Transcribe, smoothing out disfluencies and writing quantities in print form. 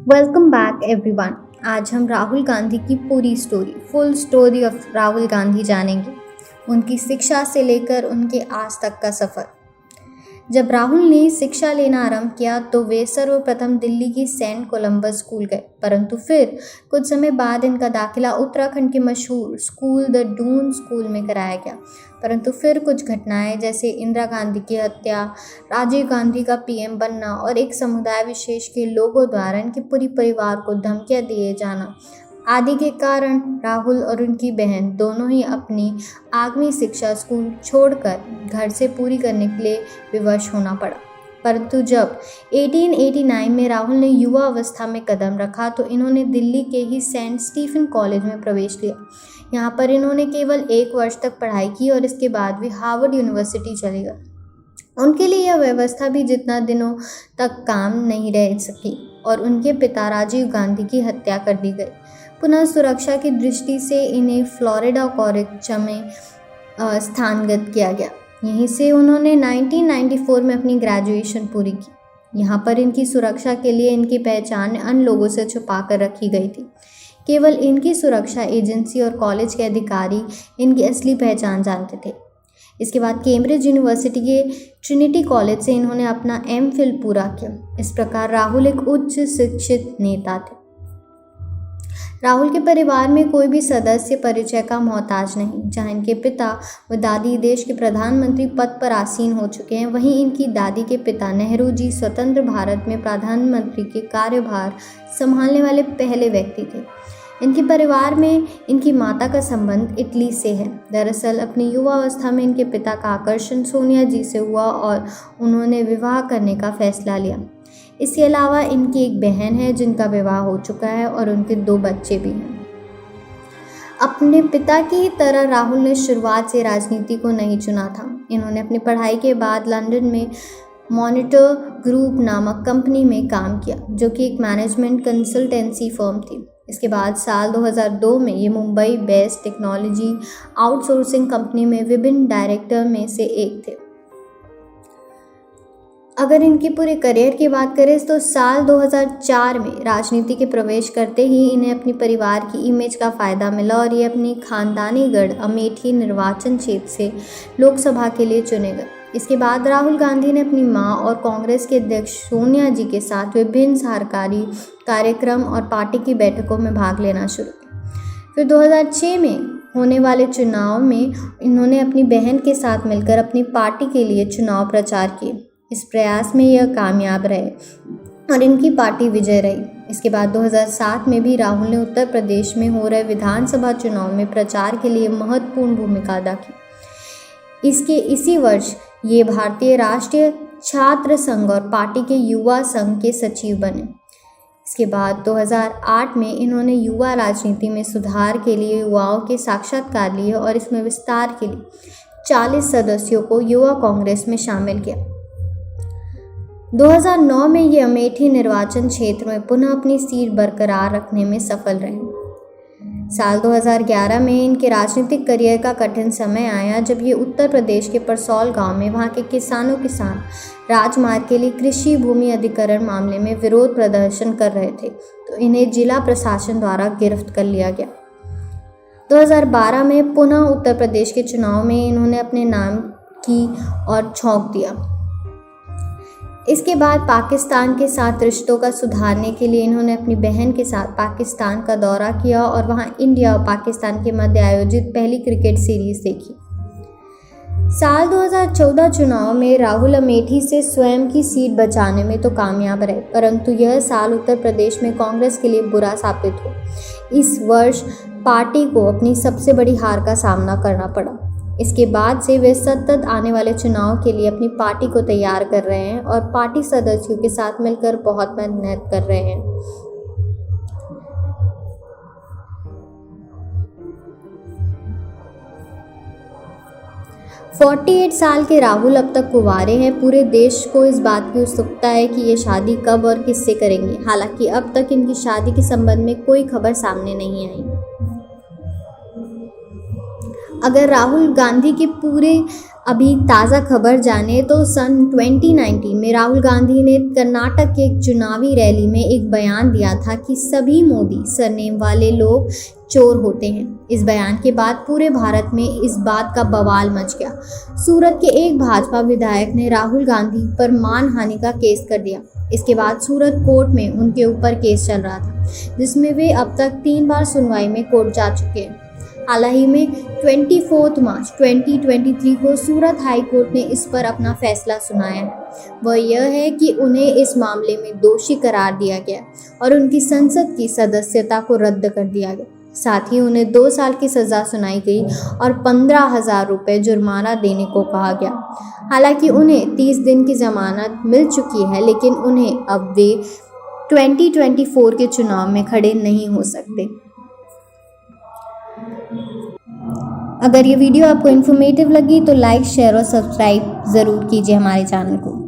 Welcome back everyone. आज हम राहुल गांधी की पूरी full story of Rahul Gandhi जानेंगे। उनकी शिक्षा से लेकर उनके आज तक का सफ़र। जब राहुल ने शिक्षा लेना आरंभ किया तो वे सर्वप्रथम दिल्ली की सेंट कोलंबस स्कूल गए, परंतु फिर कुछ समय बाद इनका दाखिला उत्तराखंड के मशहूर स्कूल द डून स्कूल में कराया गया। परंतु फिर कुछ घटनाएं जैसे इंदिरा गांधी की हत्या, राजीव गांधी का पीएम बनना और एक समुदाय विशेष के लोगों द्वारा इनके पूरे परिवार को धमकियां दिए जाना आदि के कारण राहुल और उनकी बहन दोनों ही अपनी आगमी शिक्षा स्कूल छोड़कर घर से पूरी करने के लिए विवश होना पड़ा। परंतु जब 1889 में राहुल ने युवा अवस्था में कदम रखा तो इन्होंने दिल्ली के ही सेंट स्टीफन कॉलेज में प्रवेश लिया। यहाँ पर इन्होंने केवल 1 वर्ष तक पढ़ाई की और इसके बाद वे हार्वर्ड यूनिवर्सिटी चले गए। उनके लिए यह व्यवस्था भी जितना दिनों तक काम नहीं रह सकी और उनके पिता राजीव गांधी की हत्या कर दी गई। पुनः सुरक्षा की दृष्टि से इन्हें फ्लोरिडा कॉलेज में स्थानांतरित किया गया। यहीं से उन्होंने 1994 में अपनी ग्रेजुएशन पूरी की। यहाँ पर इनकी सुरक्षा के लिए इनकी पहचान अन्य लोगों से छुपा कर रखी गई थी। केवल इनकी सुरक्षा एजेंसी और कॉलेज के अधिकारी इनकी असली पहचान जानते थे। इसके बाद कैम्ब्रिज यूनिवर्सिटी के ट्रिनिटी कॉलेज से इन्होंने अपना एमफिल पूरा किया। इस प्रकार राहुल एक उच्च शिक्षित नेता थे। राहुल के परिवार में कोई भी सदस्य परिचय का मोहताज नहीं। जहां इनके पिता व दादी देश के प्रधानमंत्री पद पर आसीन हो चुके हैं, वहीं इनकी दादी के पिता नेहरू जी स्वतंत्र भारत में प्रधानमंत्री के कार्यभार संभालने वाले पहले व्यक्ति थे। इनके परिवार में इनकी माता का संबंध इटली से है। दरअसल अपनी युवावस्था में इनके पिता का आकर्षण सोनिया जी से हुआ और उन्होंने विवाह करने का फैसला लिया। इसके अलावा इनकी एक बहन है जिनका विवाह हो चुका है और उनके 2 बच्चे भी हैं। अपने पिता की तरह राहुल ने शुरुआत से राजनीति को नहीं चुना था। इन्होंने अपनी पढ़ाई के बाद लंदन में मॉनिटर ग्रुप नामक कंपनी में काम किया, जो कि एक मैनेजमेंट कंसल्टेंसी फर्म थी। इसके बाद साल 2002 में ये Mumbai based technology outsourcing company में विभिन्न डायरेक्टर में से एक थे। अगर इनके पूरे करियर की बात करें तो साल 2004 में राजनीति के प्रवेश करते ही इन्हें अपने परिवार की इमेज का फ़ायदा मिला और ये अपनी खानदानी गढ़ अमेठी निर्वाचन क्षेत्र से लोकसभा के लिए चुने गए। इसके बाद राहुल गांधी ने अपनी मां और कांग्रेस के अध्यक्ष सोनिया जी के साथ विभिन्न सरकारी कार्यक्रम और पार्टी की बैठकों में भाग लेना शुरू किया। फिर 2006 में होने वाले चुनाव में इन्होंने अपनी बहन के साथ मिलकर अपनी पार्टी के लिए चुनाव प्रचार किए। इस प्रयास में यह कामयाब रहे और इनकी पार्टी विजय रही। इसके बाद 2007 में भी राहुल ने उत्तर प्रदेश में हो रहे विधानसभा चुनाव में प्रचार के लिए महत्वपूर्ण भूमिका अदा की। इसी वर्ष ये भारतीय राष्ट्रीय छात्र संघ और पार्टी के युवा संघ के सचिव बने। इसके बाद 2008 में इन्होंने युवा राजनीति में सुधार के लिए युवाओं के साक्षात्कार लिए और इसमें विस्तार के लिए 40 सदस्यों को युवा कांग्रेस में शामिल किया। 2009 में ये अमेठी निर्वाचन क्षेत्र में पुनः अपनी सीट बरकरार रखने में सफल रहे। साल 2011 में इनके राजनीतिक करियर का कठिन समय आया जब ये उत्तर प्रदेश के परसौल गांव में वहां के किसानों के साथ राजमार्ग के लिए कृषि भूमि अधिग्रहण मामले में विरोध प्रदर्शन कर रहे थे, तो इन्हें जिला प्रशासन द्वारा गिरफ्त कर लिया गया। 2012 में पुनः उत्तर प्रदेश के चुनाव में इन्होंने अपने नाम की और झोंक दिया। इसके बाद पाकिस्तान के साथ रिश्तों का सुधारने के लिए इन्होंने अपनी बहन के साथ पाकिस्तान का दौरा किया और वहां इंडिया और पाकिस्तान के मध्य आयोजित पहली क्रिकेट सीरीज देखी। साल 2014 चुनाव में राहुल अमेठी से स्वयं की सीट बचाने में तो कामयाब रहे, परंतु यह साल उत्तर प्रदेश में कांग्रेस के लिए बुरा साबित हो। इस वर्ष पार्टी को अपनी सबसे बड़ी हार का सामना करना पड़ा। इसके बाद से वे सतत आने वाले चुनाव के लिए अपनी पार्टी को तैयार कर रहे हैं और पार्टी सदस्यों के साथ मिलकर बहुत मेहनत कर रहे हैं। "48 साल के राहुल अब तक कुंवारे हैं। पूरे देश को इस बात की उत्सुकता है कि ये शादी कब और किससे करेंगे। हालांकि अब तक इनकी शादी के संबंध में कोई खबर सामने नहीं आई। अगर राहुल गांधी के पूरे अभी ताज़ा खबर जाने तो सन 2019 में राहुल गांधी ने कर्नाटक के एक चुनावी रैली में एक बयान दिया था कि सभी मोदी सरनेम वाले लोग चोर होते हैं। इस बयान के बाद पूरे भारत में इस बात का बवाल मच गया। सूरत के एक भाजपा विधायक ने राहुल गांधी पर मानहानि का केस कर दिया। इसके बाद सूरत कोर्ट में उनके ऊपर केस चल रहा था, जिसमें वे अब तक 3 बार सुनवाई में कोर्ट जा चुके हैं। हाल ही में 24 मार्च 2023 को सूरत हाई कोर्ट ने इस पर अपना फैसला सुनाया है। वह यह है कि उन्हें इस मामले में दोषी करार दिया गया और उनकी संसद की सदस्यता को रद्द कर दिया गया। साथ ही उन्हें 2 साल की सज़ा सुनाई गई और 15,000 रुपये जुर्माना देने को कहा गया। हालांकि उन्हें 30 दिन की जमानत मिल चुकी है, लेकिन उन्हें अब वे 2024 के चुनाव में खड़े नहीं हो सकते। अगर ये वीडियो आपको इन्फॉर्मेटिव लगी तो लाइक, शेयर और सब्सक्राइब ज़रूर कीजिए हमारे चैनल को।